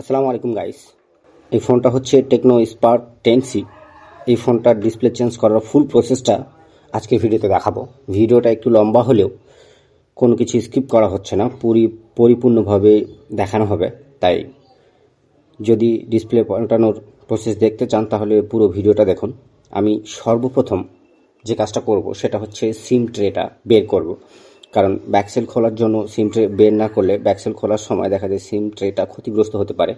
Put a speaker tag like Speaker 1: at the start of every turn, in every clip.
Speaker 1: আসসালামু আলাইকুম গাইস। এই ফোনটা হচ্ছে টেকনো স্পার্ক 10C। এই ফোনটার ডিসপ্লে চেঞ্জ করার ফুল প্রসেসটা আজকে ভিডিওতে দেখাবো। ভিডিওটা একটু লম্বা হলেও কোনো কিছু স্কিপ করা হচ্ছে না, পরিপূর্ণভাবে দেখানো হবে। তাই যদি ডিসপ্লে পাল্টানোর প্রসেস দেখতে চান তাহলে পুরো ভিডিওটা দেখুন। আমি সর্বপ্রথম যে কাজটা করব সেটা হচ্ছে সিম ট্রেটা বের করব, কারণ ব্যাকসেল খোলার জন্য সিম ট্রে বের না করলে ব্যাকসেল খোলার সময় দেখা যায় সিম ট্রেটা ক্ষতিগ্রস্ত হতে পারে।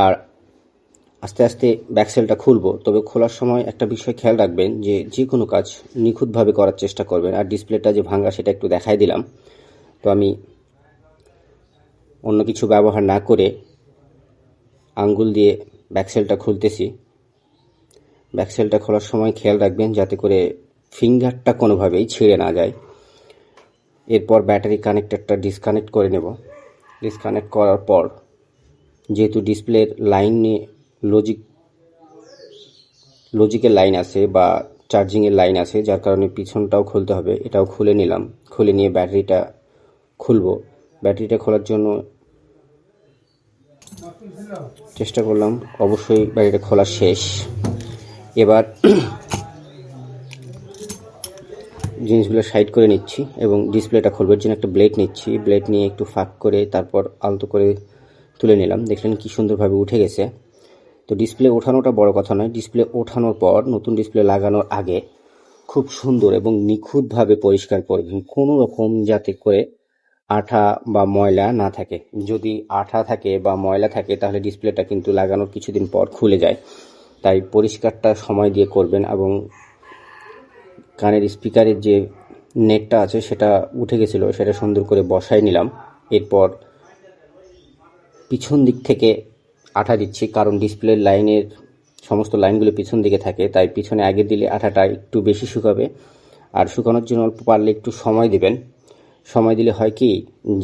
Speaker 1: আর আস্তে আস্তে ব্যাকসেলটা খুলবো, তবে খোলার সময় একটা বিষয় খেয়াল রাখবেন যে কোনো কাজ নিখুঁতভাবে করার চেষ্টা করবেন। আর ডিসপ্লেটা যে ভাঙা সেটা একটু দেখাই দিলাম। তো আমি অন্য কিছু ব্যবহার না করে আঙ্গুল দিয়ে ব্যাকসেলটা খুলতেছি। ব্যাকসেলটা খোলার সময় খেয়াল রাখবেন যাতে করে ফিঙ্গারটা কোনোভাবেই ছিঁড়ে না যায়। এরপর ব্যাটারি কানেক্টরটা ডিসকানেক্ট করে নেব। ডিসকানেক্ট করার পর যেহেতু ডিসপ্লের লাইনে লজিকের লাইন আছে বা চার্জিংয়ের লাইন আছে, যার কারণে পিছনটাও খুলতে হবে। এটাও খুলে নিলাম। খুলে নিয়ে ব্যাটারিটা খুলবো। ব্যাটারিটা খোলার জন্য চেষ্টা করলাম, অবশ্যই ব্যাটারিটা খোলা শেষ। এবার জিনিসগুলো সাইড করে নিচ্ছি এবং ডিসপ্লেটা খুলবার জন্য একটা ব্লেড নিচ্ছি। ব্লেড নিয়ে একটু ফাঁক করে তারপর আলতো করে তুলে নিলাম। দেখলেন কি সুন্দরভাবে উঠে গেছে। তো ডিসপ্লে ওঠানোটা বড় কথা নয়, ডিসপ্লে ওঠানোর পর নতুন ডিসপ্লে লাগানোর আগে খুব সুন্দর এবং নিখুঁতভাবে পরিষ্কার করবেন, কোনো রকম যাতে করে আঠা বা ময়লা না থাকে। যদি আঠা থাকে বা ময়লা থাকে তাহলে ডিসপ্লেটা কিন্তু লাগানোর কিছুদিন পর খুলে যায়। তাই পরিষ্কারটা সময় দিয়ে করবেন। এবং কানের স্পিকারের যে নেটটা আছে সেটা উঠে গেছিলো, সেটা সুন্দর করে বসাই নিলাম। এরপর পিছন দিক থেকে আঠা দিচ্ছি, কারণ ডিসপ্লের লাইনের সমস্ত লাইনগুলো পিছন দিকে থাকে, তাই পিছনে আগে দিলে আঠাটা একটু বেশি শুকাবে। আর শুকানোর জন্য অল্প পারলে একটু সময় দিবেন। সময় দিলে হয় কি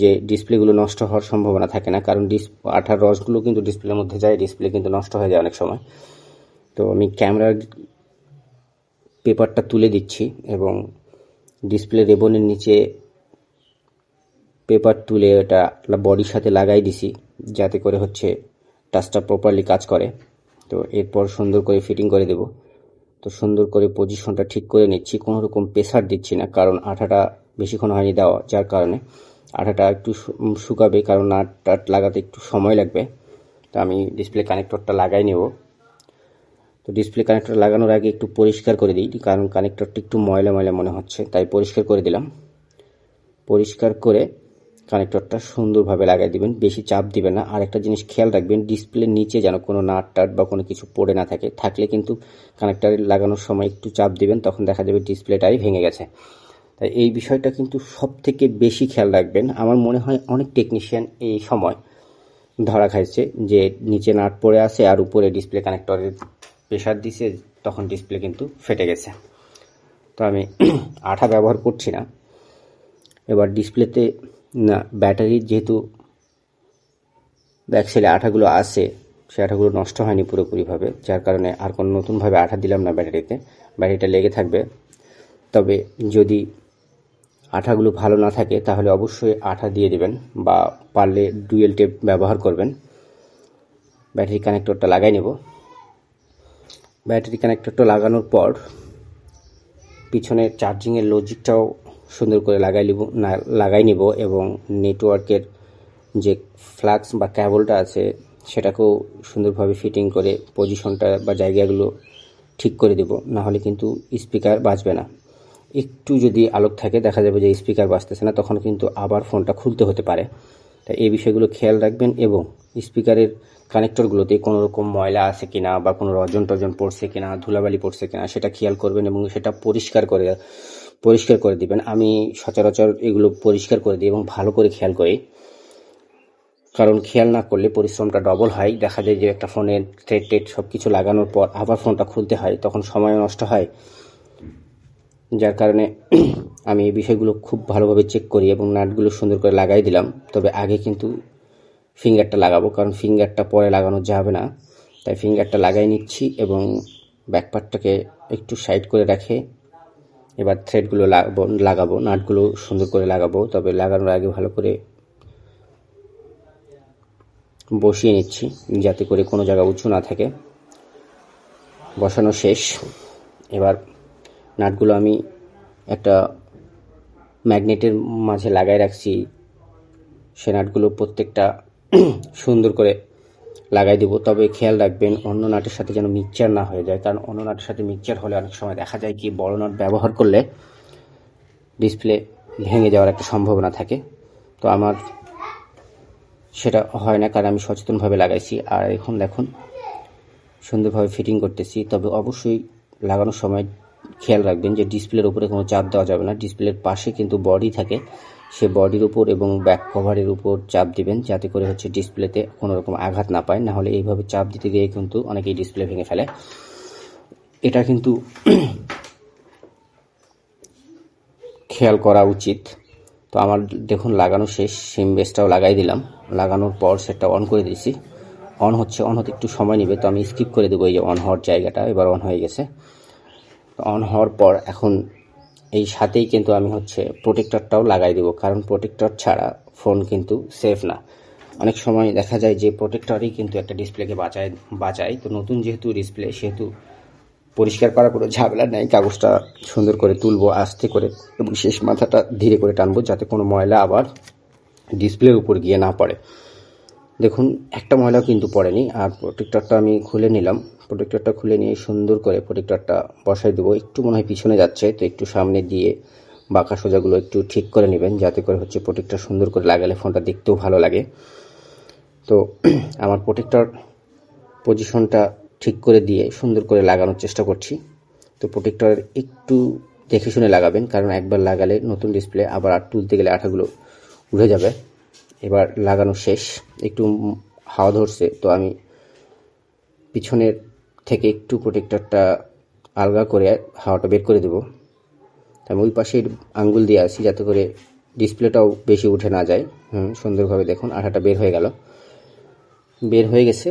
Speaker 1: যে ডিসপ্লেগুলো নষ্ট হওয়ার সম্ভাবনা থাকে না, কারণ আঠার রসগুলো কিন্তু ডিসপ্লের মধ্যে যায়, ডিসপ্লে কিন্তু নষ্ট হয়ে যায় অনেক সময়। তো আমি ক্যামেরার পেপারটা তুলে দিচ্ছি এবং ডিসপ্লে রেবনের নিচে পেপার তুলে ওটা বডির সাথে লাগাই দিছি, যাতে করে হচ্ছে টাচটা প্রপারলি কাজ করে। তো এরপর সুন্দর করে ফিটিং করে দেব। তো সুন্দর করে পজিশনটা ঠিক করে নিচ্ছি, কোনো রকম প্রেসার দিচ্ছি না, কারণ আঠাটা বেশিক্ষণ হয়নি দেওয়া, যার কারণে আঠাটা একটু শুকাবে, কারণ নাট টাট লাগাতে একটু সময় লাগবে। তো আমি ডিসপ্লে কানেক্টরটা লাগাই নেব। তো ডিসপ্লে কানেক্টর লাগানোর আগে একটু পরিষ্কার করে দিই, কারণ কানেক্টরটা একটু ময়লা ময়লা মনে হচ্ছে, তাই পরিষ্কার করে দিলাম। পরিষ্কার করে কানেক্টরটা সুন্দরভাবে লাগাই দিবেন, বেশি চাপ দিবেন না। আর একটা জিনিস খেয়াল রাখবেন, ডিসপ্লের নিচে যেন কোনো নাট টাট বা কোনো কিছু পড়ে না থাকে। থাকলে কিন্তু কানেক্টর লাগানোর সময় একটু চাপ দিবেন, তখন দেখা যাবে ডিসপ্লেটাই ভেঙে গেছে। তাই এই বিষয়টা কিন্তু সব থেকে বেশি খেয়াল রাখবেন। আমার মনে হয় অনেক টেকনিশিয়ান এই সময় ধরা খাইছে যে নিচে নাট পড়ে আছে আর উপরে ডিসপ্লে কানেক্টরের প্রেশার দিছে, তখন ডিসপ্লে কিন্তু ফেটে গেছে। তো আমি আঠা ব্যবহার করছি না। এবার ডিসপ্লেতে না, ব্যাটারির যেহেতু ব্যাকসাইডে আঠাগুলো আছে, সে আঠাগুলো নষ্ট হয়নি পুরোপুরিভাবে, যার কারণে আর কোনো নতুনভাবে আঠা দিলাম না ব্যাটারিতে। ব্যাটারিটা লেগে থাকবে। তবে যদি আঠাগুলো ভালো না থাকে তাহলে অবশ্যই আঠা দিয়ে দিবেন, বা পারলে ডুয়েল টেপ ব্যবহার করবেন। ব্যাটারি কানেক্টরটা লাগাই নেব। ব্যাটারি কানেক্টরটা লাগানোর পর পিছনের চার্জিংয়ের লজিকটাও সুন্দর করে লাগাই নিব এবং নেটওয়ার্কের যে ফ্লাক্স বা ক্যাবলটা আছে সেটাকেও সুন্দরভাবে ফিটিং করে পজিশনটা বা জায়গাগুলো ঠিক করে দেব, না হলে কিন্তু স্পিকার বাজবে না। একটু যদি আলোক থাকে দেখা যাবে যে স্পিকার বাজতেছে না, তখন কিন্তু আবার ফোনটা খুলতে হতে পারে। তাই এই বিষয়গুলো খেয়াল রাখবেন এবং স্পিকারের কানেক্টরগুলোতে কোনো রকম ময়লা আছে কিনা বা কোনো রজন টজন পড়ছে কিনা, ধুলাবালি পড়ছে কিনা সেটা খেয়াল করবেন এবং সেটা পরিষ্কার করে দিবেন। আমি সচরাচর এগুলো পরিষ্কার করে দিই এবং ভালো করে খেয়াল করি, কারণ খেয়াল না করলে পরিশ্রমটা ডবল হয়। দেখা যায় যে একটা ফোনের থ্রেড সব কিছু লাগানোর পর আবার ফোনটা খুলতে হয়, তখন সময় নষ্ট হয়। যার কারণে আমি এই বিষয়গুলো খুব ভালোভাবে চেক করি এবং নাটগুলো সুন্দর করে লাগাই দিলাম। তবে আগে কিন্তু ফিঙ্গারটা লাগাবো, কারণ ফিঙ্গারটা পরে লাগানো যাবে না। তাই ফিঙ্গারটা লাগাই নিচ্ছি এবং ব্যাকপার্টটাকে একটু সাইড করে রাখে এবার থ্রেডগুলো লাগাবো, নাটগুলো সুন্দর করে লাগাবো। তবে লাগানোর আগে ভালো করে বসিয়ে নিচ্ছি যাতে করে কোনো জায়গা উঁচু না থাকে। বসানো শেষ। এবার নাটগুলো আমি একটা ম্যাগনেটের মাঝে লাগাই রাখছি, সে নাটগুলো প্রত্যেকটা সুন্দর করে লাগাই দেবো। তবে খেয়াল রাখবেন অন্য নাটের সাথে যেন মিক্সচার না হয়ে যায়, কারণ অন্য নাটের সাথে মিক্সচার হলে অনেক সময় দেখা যায় কি বড় নাট ব্যবহার করলে ডিসপ্লে ভেঙে যাওয়ার একটা সম্ভাবনা থাকে। তো আমার সেটা হয় না, কারণ আমি সচেতনভাবে লাগাইছি। আর এখন দেখুন সুন্দরভাবে ফিটিং করতেছি। তবে অবশ্যই লাগানোর সময় খেয়াল রাখবেন যে ডিসপ্লের উপরে কোনো চাপ দেওয়া যাবে না। ডিসপ্লের পাশে কিন্তু বডি থাকে, সে বডির উপর এবং ব্যাক কভারের উপর চাপ দিবেন যাতে করে হচ্ছে ডিসপ্লেতে কোনো রকম আঘাত না পায়। না হলে এইভাবে চাপ দিতে গিয়ে কিন্তু অনেকেই ডিসপ্লে ভেঙে ফেলে। এটা কিন্তু খেয়াল করা উচিত। তো আমার দেখুন লাগানো শেষ, সিম বেসটাও লাগাই দিলাম। লাগানোর পর সেটটা অন করে দিয়েছি। অন হচ্ছে, অন হতে একটু সময় নেবে, তো আমি স্কিপ করে দেবো এই যে অন হওয়ার জায়গাটা। এবার অন হয়ে গেছে। অন হওয়ার পর এখন এই সাথেই কিন্তু আমি হচ্ছে প্রোটেক্টরটাও লাগাই দেবো, কারণ প্রোটেক্টর ছাড়া ফোন কিন্তু সেফ না। অনেক সময় দেখা যায় যে প্রোটেক্টরই কিন্তু একটা ডিসপ্লেকে বাঁচায়। তো নতুন যেহেতু ডিসপ্লে, সেহেতু পরিষ্কার করার কোনো ঝামেলা নেই। কাগজটা সুন্দর করে তুলবো আস্তে করে এবং শেষ মাথাটা ধীরে করে টানবো যাতে কোনো ময়লা আবার ডিসপ্লের উপর গিয়ে না পড়ে। দেখুন একটা ময়লাও কিন্তু পড়েনি। আর প্রোটেক্টরটা আমি খুলে নিলাম। প্রোটেক্টরটা খুলে নিয়ে সুন্দর করে প্রোটেক্টরটা বসাই দেবো। একটু মনে হয় পিছনে যাচ্ছে, তো একটু সামনে দিয়ে বাঁকা সোজাগুলো একটু ঠিক করে নেবেন যাতে করে হচ্ছে প্রোটেক্টর সুন্দর করে লাগালে ফোনটা দেখতেও ভালো লাগে। তো আমার প্রোটেক্টর পজিশনটা ঠিক করে দিয়ে সুন্দর করে লাগানোর চেষ্টা করছি। তো প্রোটেক্টরের একটু দেখে শুনে লাগাবেন, কারণ একবার লাগালে নতুন ডিসপ্লে আবার আর তুলতে গেলে আঠাগুলো উঠে যাবে। এবার লাগানো শেষ। একটু হাওয়া ধরছে, তো আমি পিছনের থেকে একটু প্রোটেক্টরটা আলগা করে হাওয়াটা বের করে দেবো। আমি ওই পাশের আঙ্গুল দিয়ে আসি যাতে করে ডিসপ্লেটাও বেশি উঠে না যায়। সুন্দরভাবে দেখুন আঠাটা বের হয়ে গেল, বের হয়ে গেছে।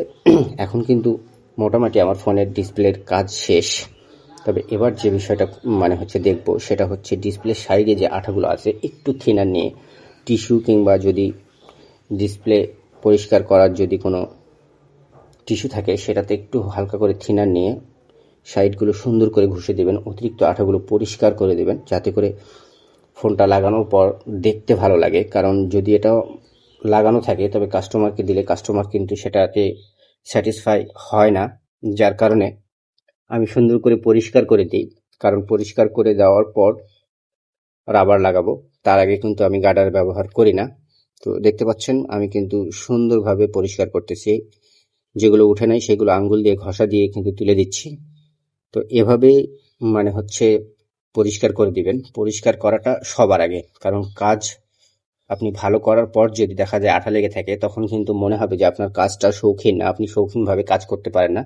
Speaker 1: এখন কিন্তু মোটামুটি আমার ফোনের ডিসপ্লের কাজ শেষ। তবে এবার যে বিষয়টা হচ্ছে দেখব, সেটা হচ্ছে ডিসপ্লের সাইডে যে আঠাগুলো আছে একটু থিনার নিয়ে টিস্যু কিংবা যদি ডিসপ্লে পরিষ্কার করার যদি কোনো টিস্যু থাকে সেটাতে একটু হালকা করে থিনার নিয়ে সাইডগুলো সুন্দর করে ঘষে দেবেন, অতিরিক্ত আঠাগুলো পরিষ্কার করে দেবেন যাতে করে ফোনটা লাগানোর পর দেখতে ভালো লাগে। কারণ যদি এটা লাগানো থাকে তবে কাস্টমারকে দিলে কাস্টমার কিন্তু সেটাতে স্যাটিসফাই হয় না, যার কারণে আমি সুন্দর করে পরিষ্কার করে দিই। কারণ পরিষ্কার করে দেওয়ার পর রাবার লাগাবো, তার আগে কিন্তু আমি গার্ডার ব্যবহার করি না। তো দেখতে পাচ্ছেন আমি কিন্তু সুন্দরভাবে পরিষ্কার করতেছি। যেগুলো উঠে নাই সেগুলো আঙ্গুল দিয়ে ঘষা দিয়ে কিন্তু তুলে দিচ্ছি। তো এভাবে হচ্ছে পরিষ্কার করে দিবেন। পরিষ্কার করাটা সবার আগে, কারণ কাজ আপনি ভালো করার পর যদি দেখা যায় আঠা লেগে থাকে তখন কিন্তু মনে হবে যে আপনার কাজটা শৌখিন না, আপনি শৌখিনভাবে কাজ করতে পারেন না।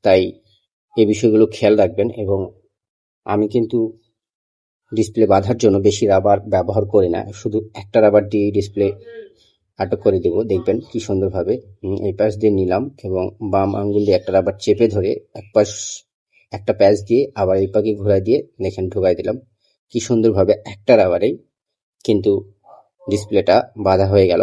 Speaker 1: তাই এই বিষয়গুলো খেয়াল রাখবেন। এবং আমি কিন্তু ডিসপ্লে বাঁধার জন্য বেশি রাবার ব্যবহার করি না, শুধু একটা রাবার দিয়ে ডিসপ্লে আটক করে দেবো। দেখবেন কি সুন্দরভাবে এই পাশ দিয়ে নিলাম এবং বাম আঙ্গুল দিয়ে একটা রাবার চেপে ধরে এক পাশ একটা প্যাচ দিয়ে আবার এই পাকে ঘোরা দিয়ে দেখেন ঢুকাই দিলাম। কি সুন্দরভাবে একটা রাবারেই কিন্তু ডিসপ্লেটা বাঁধা হয়ে গেল।